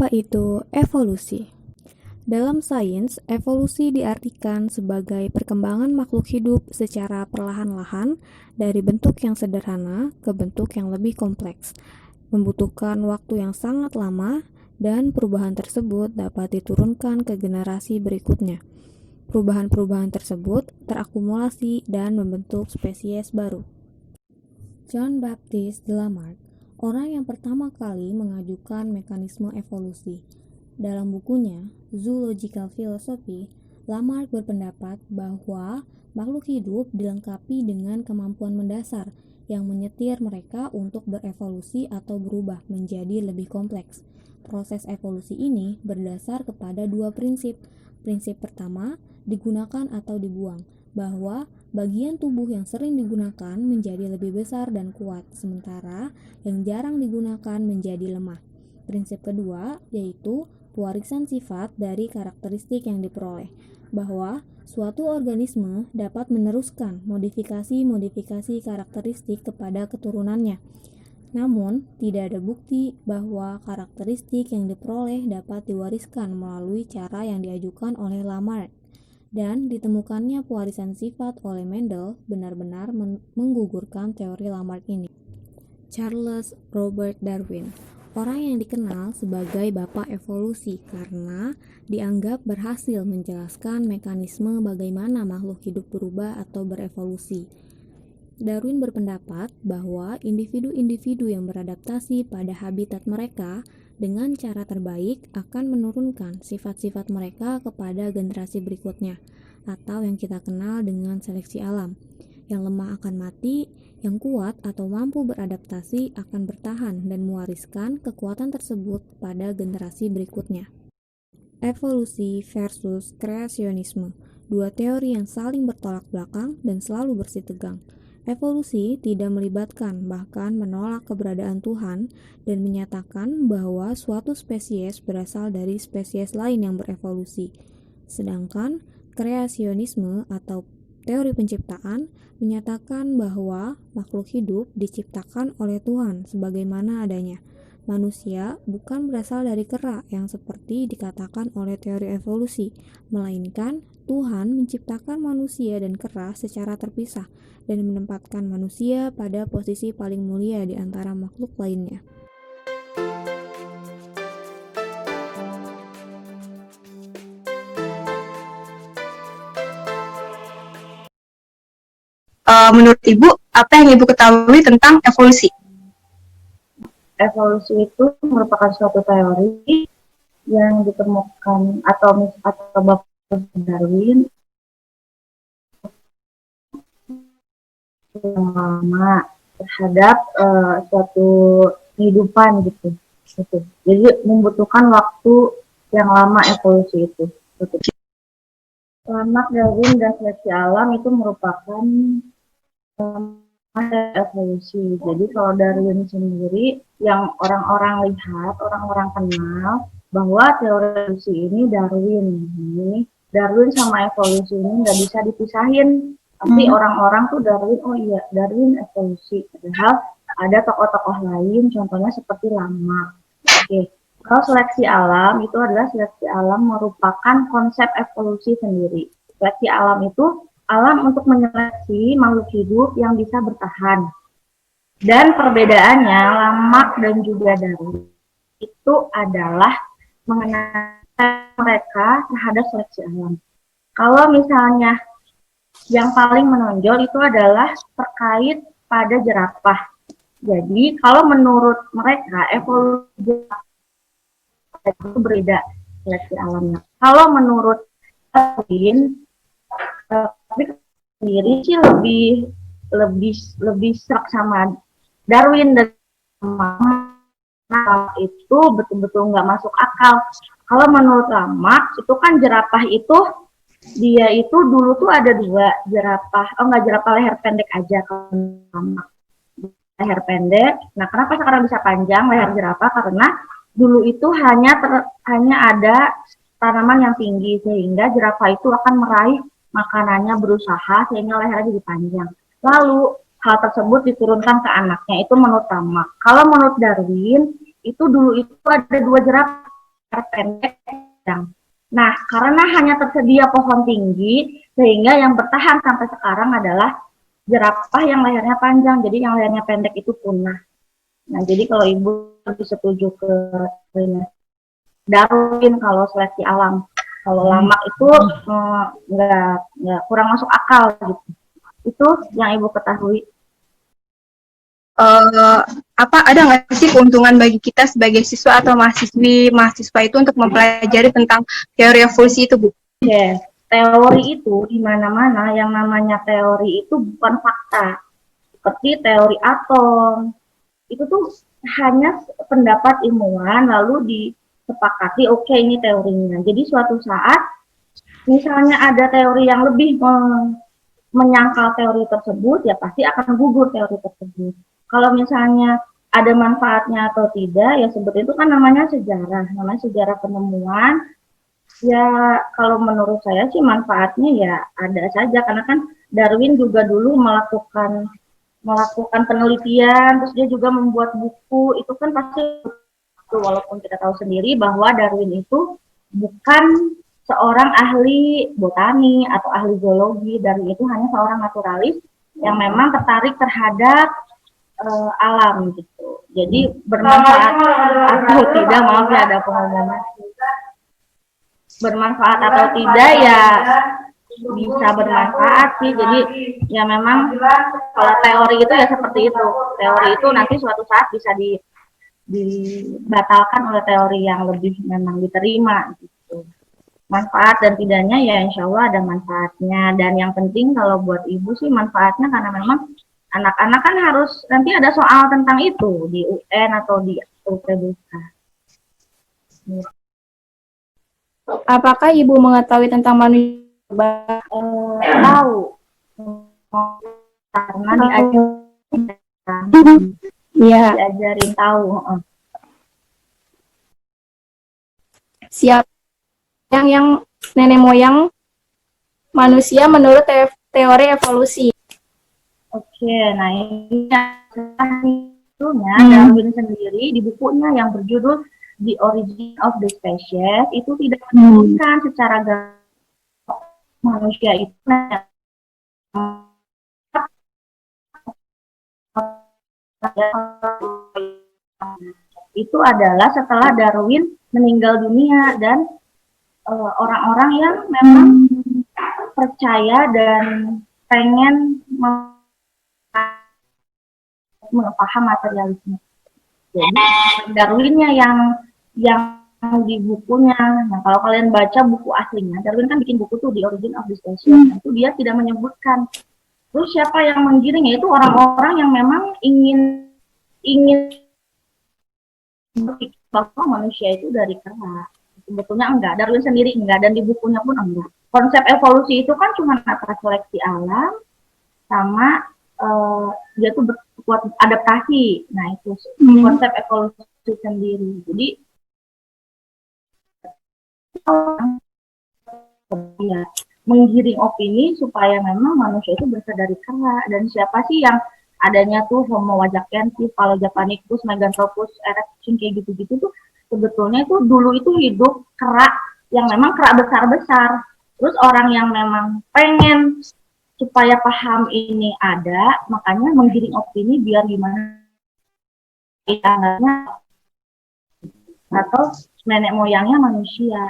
Apa itu evolusi? Dalam sains, evolusi diartikan sebagai perkembangan makhluk hidup secara perlahan-lahan dari bentuk yang sederhana ke bentuk yang lebih kompleks, membutuhkan waktu yang sangat lama, dan perubahan tersebut dapat diturunkan ke generasi berikutnya. Perubahan-perubahan tersebut terakumulasi dan membentuk spesies baru. John Baptist Lamarck, orang yang pertama kali mengajukan mekanisme evolusi. Dalam bukunya, Zoological Philosophy, Lamarck berpendapat bahwa makhluk hidup dilengkapi dengan kemampuan mendasar yang menyetir mereka untuk berevolusi atau berubah menjadi lebih kompleks. Proses evolusi ini berdasar kepada dua prinsip. Prinsip pertama, digunakan atau dibuang, bahwa bagian tubuh yang sering digunakan menjadi lebih besar dan kuat, sementara yang jarang digunakan menjadi lemah. Prinsip kedua yaitu pewarisan sifat dari karakteristik yang diperoleh, bahwa suatu organisme dapat meneruskan modifikasi-modifikasi karakteristik kepada keturunannya. Namun, tidak ada bukti bahwa karakteristik yang diperoleh dapat diwariskan melalui cara yang diajukan oleh Lamarck. Dan ditemukannya pewarisan sifat oleh Mendel benar-benar menggugurkan teori Lamarck ini. Charles Robert Darwin, orang yang dikenal sebagai bapak evolusi karena dianggap berhasil menjelaskan mekanisme bagaimana makhluk hidup berubah atau berevolusi. Darwin berpendapat bahwa individu-individu yang beradaptasi pada habitat mereka dengan cara terbaik akan menurunkan sifat-sifat mereka kepada generasi berikutnya, atau yang kita kenal dengan seleksi alam. Yang lemah akan mati, yang kuat atau mampu beradaptasi akan bertahan dan mewariskan kekuatan tersebut pada generasi berikutnya. Evolusi versus kreasionisme, dua teori yang saling bertolak belakang dan selalu bersitegang. Evolusi tidak melibatkan bahkan menolak keberadaan Tuhan dan menyatakan bahwa suatu spesies berasal dari spesies lain yang berevolusi. Sedangkan kreasionisme atau teori penciptaan menyatakan bahwa makhluk hidup diciptakan oleh Tuhan sebagaimana adanya. Manusia bukan berasal dari kera yang seperti dikatakan oleh teori evolusi, melainkan Tuhan menciptakan manusia dan kera secara terpisah dan menempatkan manusia pada posisi paling mulia di antara makhluk lainnya. Menurut Ibu, apa yang Ibu ketahui tentang evolusi? Evolusi itu merupakan suatu teori yang ditemukan atau Bapak Darwin lama terhadap suatu kehidupan gitu. Jadi membutuhkan waktu yang lama evolusi itu. Lamarck, Darwin, dan seleksi alam itu merupakan evolusi. Jadi kalau Darwin sendiri yang orang-orang lihat, orang-orang kenal bahwa teori evolusi ini Darwin sama evolusi ini nggak bisa dipisahin. Tapi orang-orang tuh Darwin, oh iya Darwin evolusi. Padahal ada tokoh-tokoh lain, contohnya seperti Lamarck. Oke. Kalau seleksi alam itu adalah seleksi alam merupakan konsep evolusi sendiri. Seleksi alam itu alam untuk menyeleksi makhluk hidup yang bisa bertahan. Dan perbedaannya Lamarck dan juga Darwin itu adalah mengenai mereka terhadap seleksi alam. Kalau misalnya yang paling menonjol itu adalah terkait pada jerapah. Jadi kalau menurut mereka evolusi itu berbeda seleksi alamnya. Kalau menurut Darwin tapi sendiri sih lebih serak sama Darwin dan itu betul-betul nggak masuk akal. Kalau menurut Lamarck itu kan jerapah itu dia itu dulu tuh ada dua jerapah, nggak jerapah leher pendek aja kalau Lamarck leher pendek. Nah kenapa sekarang bisa panjang leher jerapah? Karena dulu itu hanya ada tanaman yang tinggi sehingga jerapah itu akan meraih makanannya berusaha sehingga lehernya jadi panjang. Lalu hal tersebut diturunkan ke anaknya, itu menurut Lamarck. Kalau menurut Darwin itu dulu itu ada dua jerapah, pendek. Nah, karena hanya tersedia pohon tinggi, sehingga yang bertahan sampai sekarang adalah jerapah yang lehernya panjang, jadi yang lehernya pendek itu punah. Nah, jadi kalau Ibu lebih setuju ke Darwin kalau seleksi alam. Kalau lamak itu nggak kurang masuk akal gitu. Itu yang Ibu ketahui. Apa ada nggak sih keuntungan bagi kita sebagai siswa atau mahasiswa itu untuk mempelajari tentang teori evolusi itu, Bu? Yes, teori itu di mana-mana yang namanya teori itu bukan fakta. Seperti teori atom, itu tuh hanya pendapat ilmuwan lalu disepakati oke, ini teorinya. Jadi suatu saat misalnya ada teori yang lebih menyangkal teori tersebut, ya pasti akan gugur teori tersebut. Kalau misalnya ada manfaatnya atau tidak, ya sebetulnya itu kan namanya sejarah penemuan. Ya kalau menurut saya sih manfaatnya ya ada saja, karena kan Darwin juga dulu melakukan penelitian, terus dia juga membuat buku, itu kan pasti, walaupun kita tahu sendiri bahwa Darwin itu bukan seorang ahli botani atau ahli zoologi. Darwin itu hanya seorang naturalis yang memang tertarik terhadap alam gitu. Jadi bermanfaat atau tidak, maaf ya ada pengumuman, bermanfaat atau tidak ya bisa bermanfaat sih. Jadi ya memang kalau teori itu ya seperti itu. Teori itu nanti suatu saat bisa dibatalkan oleh teori yang lebih memang diterima gitu. Manfaat dan tidaknya ya insya Allah ada manfaatnya. Dan yang penting kalau buat Ibu sih manfaatnya, karena memang anak-anak kan harus nanti ada soal tentang itu di UN atau di UTBK. Apakah Ibu mengetahui tentang manusia? Tahu, karena diajarin tahu. Siapa yang nenek moyang manusia menurut teori evolusi? Oke, nah ini Darwin sendiri di bukunya yang berjudul The Origin of the Species itu tidak menyebutkan secara manusia itu adalah setelah Darwin meninggal dunia, dan orang-orang yang memang percaya dan pengen paham materialisme. Jadi Darwinnya yang di bukunya. Nah, kalau kalian baca buku aslinya, Darwin kan bikin buku tuh The Origin of the Species. Itu dia tidak menyebutkan. Terus siapa yang menggiring? Yaitu orang-orang yang memang ingin berpikir bahwa manusia itu dari kera. Sebetulnya enggak, Darwin sendiri enggak, dan di bukunya pun enggak. Konsep evolusi itu kan cuma atas seleksi alam sama dia tuh berbuat adaptasi. Nah, itu konsep evolusi sendiri. Jadi ya, menggiring opini supaya memang manusia itu berasal dari kera. Dan siapa sih yang adanya tuh Homo wajackensis, Japanicus, Meganthropus erectus, kayak gitu-gitu tuh sebetulnya itu dulu itu hidup kera yang memang kera besar-besar. Terus orang yang memang pengen supaya paham ini ada, makanya menggiring opini biar gimana anaknya atau nenek moyangnya manusia.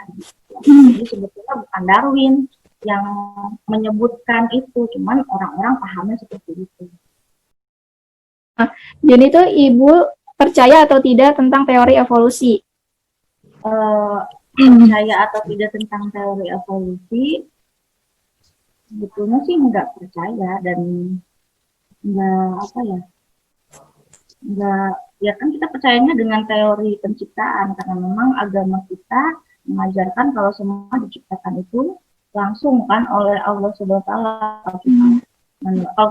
Jadi sebetulnya bukan Darwin yang menyebutkan itu, cuman orang-orang pahamnya seperti itu. Jadi itu Ibu percaya atau tidak tentang teori evolusi? Percaya atau tidak tentang teori evolusi, sebetulnya sih nggak percaya, dan nggak ya kan kita percayanya dengan teori penciptaan, karena memang agama kita mengajarkan kalau semua diciptakan itu langsung kan oleh Allah Subhanahu wa Ta'ala. Kalau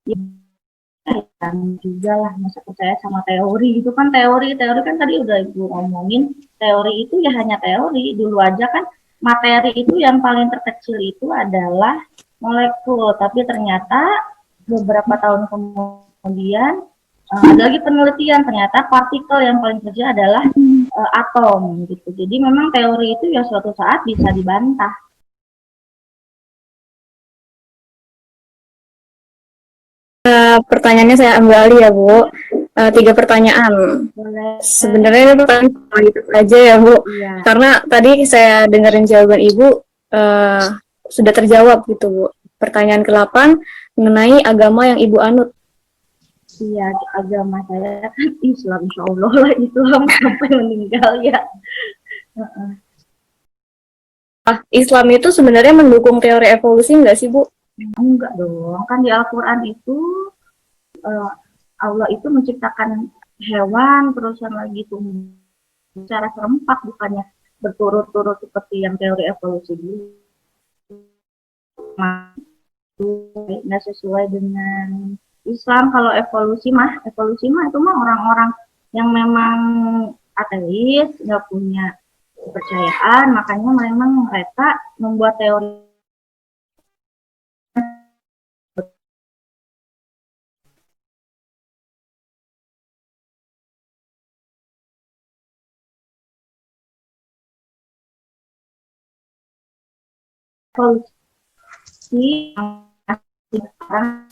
kita juga lah, masa percaya sama teori itu kan. Teori kan tadi udah Ibu ngomongin, teori itu ya hanya teori. Dulu aja kan materi itu yang paling terkecil itu adalah molekul, tapi ternyata beberapa tahun kemudian Kemudian ada lagi penelitian, ternyata partikel yang paling kecil adalah atom gitu. Jadi memang teori itu ya suatu saat bisa dibantah. Pertanyaannya saya ambil alih ya Bu. 3 pertanyaan. Boleh. Sebenarnya ini pertanyaan gitu aja ya Bu. Iya. Karena tadi saya dengerin jawaban Ibu sudah terjawab gitu Bu. Pertanyaan ke-8 mengenai agama yang Ibu anut. Iya, agama saya kan Islam, insya Allah lah Islam sampai meninggal ya. Islam itu sebenarnya mendukung teori evolusi nggak sih Bu? Enggak dong, kan di Al-Quran itu Allah itu menciptakan hewan, terusan lagi tumbuh secara serempak, bukannya berturut-turut seperti yang teori evolusi dulu. Nggak sesuai dengan Islam. Kalau evolusi mah itu mah orang-orang yang memang ateis, nggak punya kepercayaan, makanya memang mereka membuat teori evolusi yang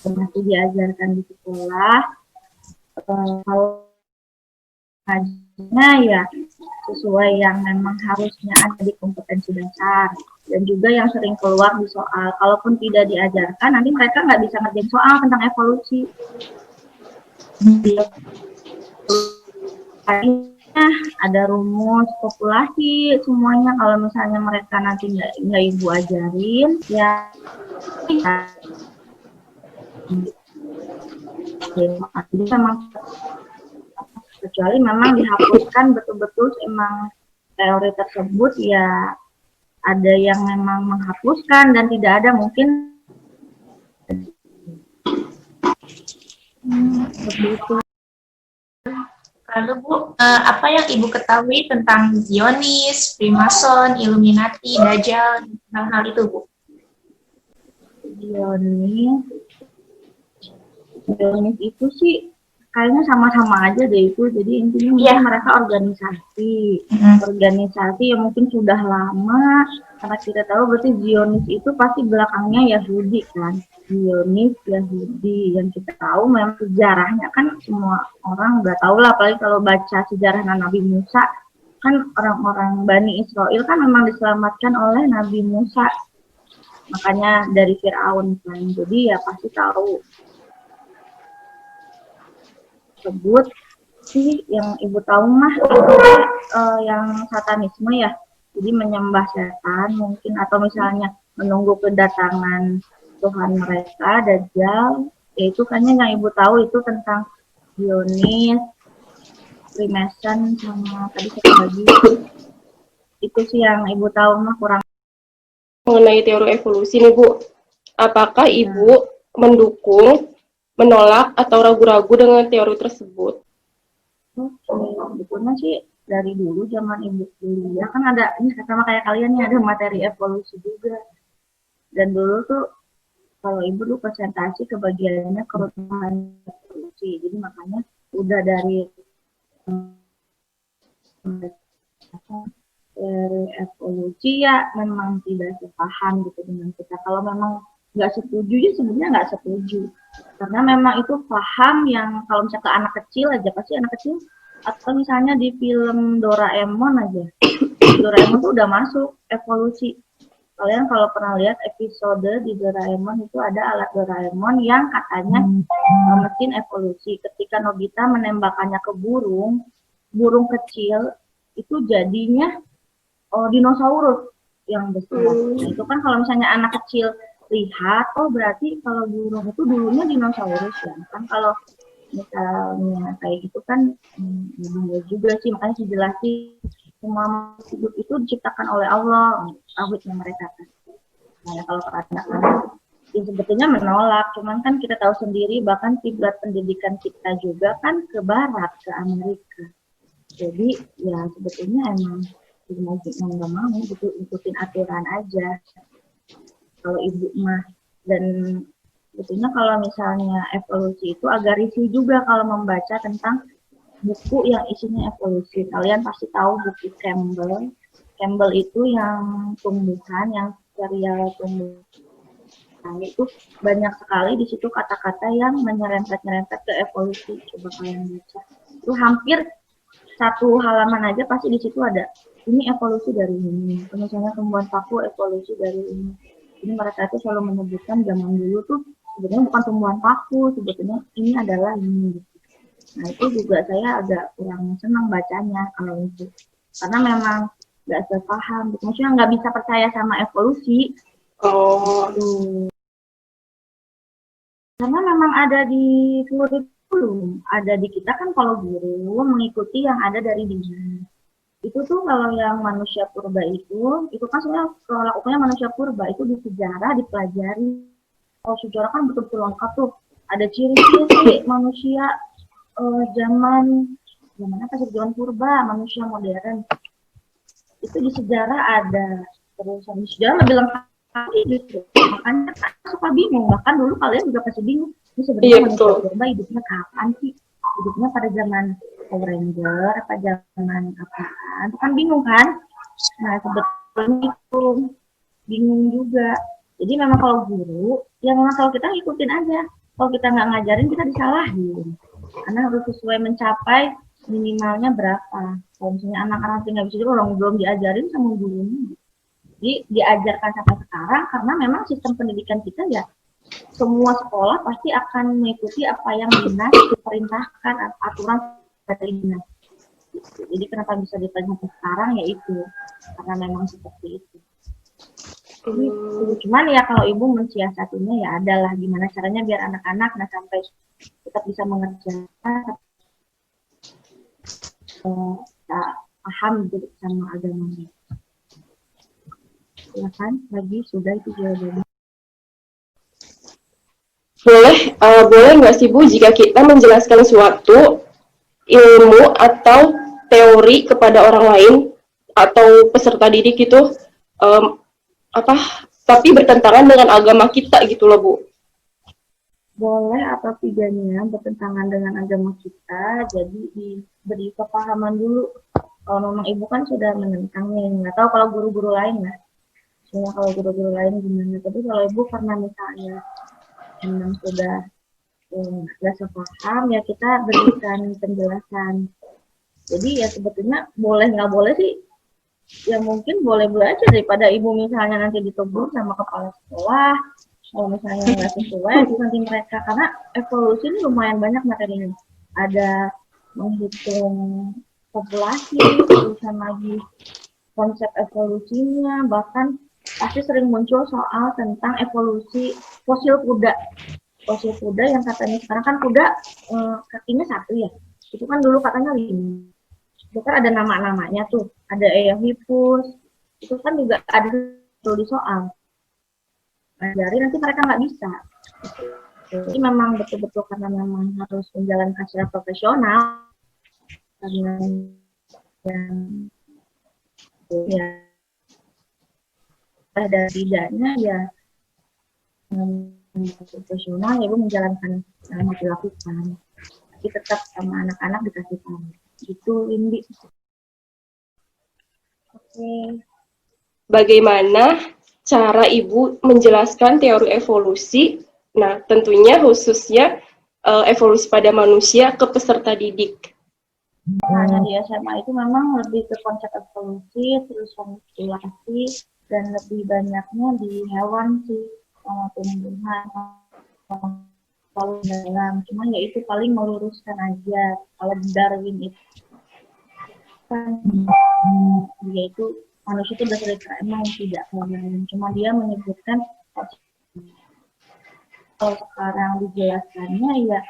masih diajarkan di sekolah. Kalau ngajinya ya sesuai yang memang harusnya ada di kompetensi dasar, dan juga yang sering keluar di soal. Kalaupun tidak diajarkan, nanti mereka nggak bisa ngerjain soal tentang evolusi. Ada rumus populasi semuanya. Kalau misalnya mereka nanti nggak ibu ajarin, ya memang, kecuali memang dihapuskan betul-betul emang teori tersebut, ya ada yang memang menghapuskan dan tidak ada mungkin seperti itu. Lalu Bu, apa yang Ibu ketahui tentang Zionis, Freemason, Illuminati, Dajjal, hal-hal itu Bu? Zionis itu sih kayaknya sama-sama aja deh itu. Jadi intinya mungkin mereka organisasi yang mungkin sudah lama, karena kita tahu berarti Zionis itu pasti belakangnya Yahudi kan. Zionis Yahudi yang kita tahu memang sejarahnya kan semua orang udah tahu lah, apalagi kalau baca sejarah Nabi Musa kan, orang-orang Bani Israel kan memang diselamatkan oleh Nabi Musa, makanya dari Firaun kan. Jadi ya pasti tahu sebut sih yang ibu tahu mah itu yang satanisme ya, jadi menyembah setan mungkin, atau misalnya menunggu kedatangan Tuhan mereka Dajjal, yaitu kayaknya yang ibu tahu itu tentang Zionis, Freemason, sama tadi satu lagi itu sih yang ibu tahu mah. Kurang mengenai teori evolusi nih Bu, apakah Ibu mendukung, menolak, atau ragu-ragu dengan teori tersebut? Sebetulnya sih dari dulu zaman ibu kuliah kan ada, ini sama kayak kalian nih, ada materi evolusi juga, dan dulu tuh kalau ibu tuh presentasi kebagiannya kerutuhan evolusi, jadi makanya udah dari evolusi ya memang tidak sepaham gitu dengan kita. Kalau memang nggak setuju ya sebenarnya nggak setuju, karena memang itu paham yang kalau misalnya ke anak kecil aja, pasti anak kecil, atau misalnya di film Doraemon aja, Doraemon tuh udah masuk evolusi. Kalian kalau pernah lihat episode di Doraemon itu ada alat Doraemon yang katanya mesin evolusi. Ketika Nobita menembakkannya ke burung kecil itu jadinya dinosaurus yang besar. Itu kan kalau misalnya anak kecil lihat, oh berarti kalau burung itu dulunya dinosaurus ya. Kan kalau misalnya kayak gitu kan enggak juga sih, makanya dijelasin semua makhluk hidup itu diciptakan oleh Allah, tauhidnya mereka kan. Nah, kalau anak-anak ya sebetulnya menolak, cuman kan kita tahu sendiri bahkan kiblat pendidikan kita juga kan ke barat, ke Amerika. Jadi ya sebetulnya emang nggak mau gitu, ikutin aturan aja. Kalau ibu mah dan Sebetulnya kalau misalnya evolusi itu agak risih juga kalau membaca tentang buku yang isinya evolusi. Kalian pasti tahu buku Campbell. Campbell itu yang tumbuhan, yang serial tumbuhan. Nah, itu banyak sekali di situ kata-kata yang menyerempet-nyerempet ke evolusi. Coba kalian baca. Itu hampir satu halaman aja pasti di situ ada ini evolusi dari ini. Misalnya tumbuhan paku evolusi dari ini. Jadi mereka itu selalu menyebutkan zaman dulu tuh sebenarnya bukan tumbuhan paku, sebetulnya ini adalah ini. Nah itu juga saya agak kurang senang bacanya kalau itu, karena memang nggak sepaham. Maksudnya nggak bisa percaya sama evolusi. Oh, Karena memang ada di kurikulum, ada di kita kan kalau guru mengikuti yang ada dari diri. Itu tuh kalau yang manusia purba itu kan sebenarnya kalau lakukannya manusia purba itu di sejarah dipelajari. Kalau sejarah kan betul-betul lengkap tuh. Ada ciri-ciri manusia zaman apa sih, zaman purba, manusia modern. Itu di sejarah ada. Terus di sejarah lebih lengkap gitu. Makanya saya suka bingung. Bahkan dulu kalian juga pasti bingung. Ini sebenarnya manusia purba hidupnya kapan sih? Hidupnya pada zaman Power Ranger, apa zaman apaan? Itu kan bingung kan? Nah sebetulnya itu bingung juga. Jadi memang kalau guru, ya memang kalau kita ngikutin aja. Kalau kita nggak ngajarin, kita disalahin. Karena harus sesuai mencapai minimalnya berapa. Kalau misalnya anak-anak tinggal bisa orang belum diajarin sama gurunya. Jadi diajarkan sampai sekarang karena memang sistem pendidikan kita ya semua sekolah pasti akan mengikuti apa yang dinas diperintahkan, aturan dari dinas. Jadi kenapa bisa dipelajari sekarang ya itu karena memang seperti itu. Cuman ya kalau ibu mensiasatinya ya adalah gimana caranya biar anak-anak nah sampai tetap bisa mengerjakan paham gitu sama agamanya. Ya kan, lagi sudah itu jawabannya. boleh nggak sih Bu jika kita menjelaskan suatu ilmu atau teori kepada orang lain atau peserta didik itu tapi bertentangan dengan agama kita gitu loh Bu? Boleh atau tidaknya bertentangan dengan agama kita, jadi diberi kepahaman dulu. Kalau memang ibu kan sudah menentangnya, nggak tahu kalau guru-guru lain lah. Cuma kalau guru-guru lain gimana, tapi kalau ibu pernah misalnya memang sudah nggak sepaham ya kita berikan penjelasan. Jadi ya sebetulnya boleh nggak boleh sih, ya mungkin boleh-boleh aja daripada ibu misalnya nanti ditegur sama kepala sekolah. Kalau misalnya nggak sesuai itu nanti mereka, karena evolusi ini lumayan banyak materinya. Ada menghitung populasi, terusan lagi konsep evolusinya, bahkan pasti sering muncul soal tentang evolusi fosil kuda. Fosil kuda yang katanya sekarang kan kuda kakinya satu ya, itu kan dulu katanya 5. Itu kan ada nama-namanya tuh, ada Eohippus, itu kan juga ada tuh di soal. Dari nanti mereka nggak bisa. Jadi memang betul-betul karena memang harus menjalankan secara profesional, karena ya ada tidaknya ya profesional ya menjalankan yang mau dilakukan, tapi tetap sama anak-anak dikasih tahu itu Indi. Oke. Bagaimana cara Ibu menjelaskan teori evolusi? Nah, tentunya khususnya evolusi pada manusia ke peserta didik. Nah, di SMA itu memang lebih ke konsep evolusi, terus manipulasi, dan lebih banyaknya di hewan sih, sama tumbuhan, kalau dalam. Cuma ya itu paling meluruskan aja. Kalau Darwin itu kan dia itu manusia itu dasar emang tidak hewan. Cuma dia menyebutkan kalau sekarang dijelaskannya ya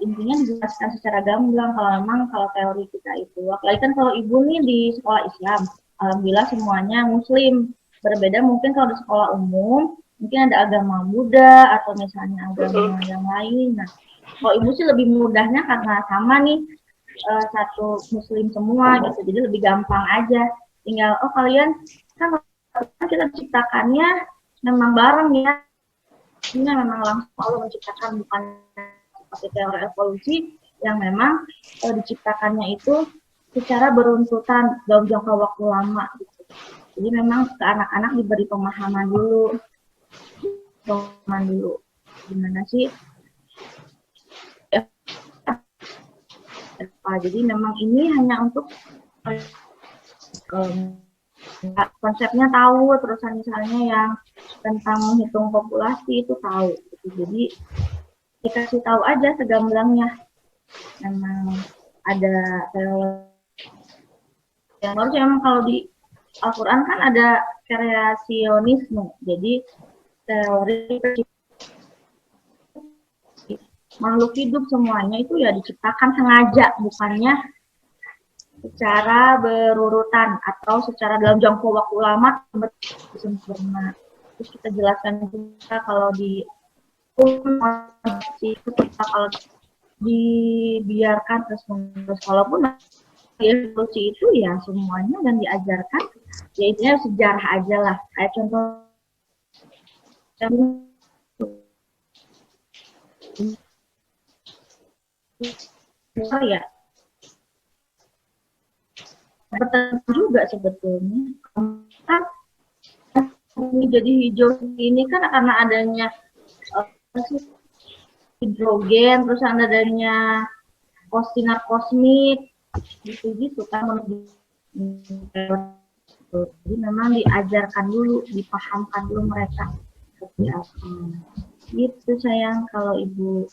intinya dijelaskan secara gamblang kalau memang kalau teori kita itu. Apalagi kan kalau ibu nih di sekolah Islam, alhamdulillah semuanya Muslim. Berbeda mungkin kalau di sekolah umum, mungkin ada agama Buddha atau misalnya agama yang lain. Nah, kalau ibu sih lebih mudahnya karena sama nih satu Muslim semua gitu, jadi lebih gampang aja. Tinggal kalian kan kita ciptakannya memang bareng ya. ini memang langsung Allah menciptakan, bukan seperti teori evolusi yang memang diciptakannya itu secara beruntutan dalam jangka waktu lama gitu. Jadi memang ke anak-anak diberi pemahaman dulu gimana sih jadi memang ini hanya untuk konsepnya tahu, terusan misalnya yang tentang menghitung populasi itu tahu gitu. Jadi dikasih tahu aja segamblangnya, memang ada yang harusnya memang kalau di Al-Quran kan ada kreasionisme, jadi teori makhluk hidup semuanya itu ya diciptakan sengaja, bukannya secara berurutan atau secara dalam jangka waktu lama sempurna. Terus kita jelaskan juga kalau di kalau dibiarkan terus walaupun evolusi itu ya semuanya dan diajarkan ya intinya sejarah aja lah, kayak contoh ya bertentu juga sebetulnya kan jadi hijau ini kan karena adanya hidrogen, terus adanya sinar kosmik gitu kan. Jadi memang diajarkan dulu, dipahamkan dulu mereka seperti apa gitu sayang kalau ibu.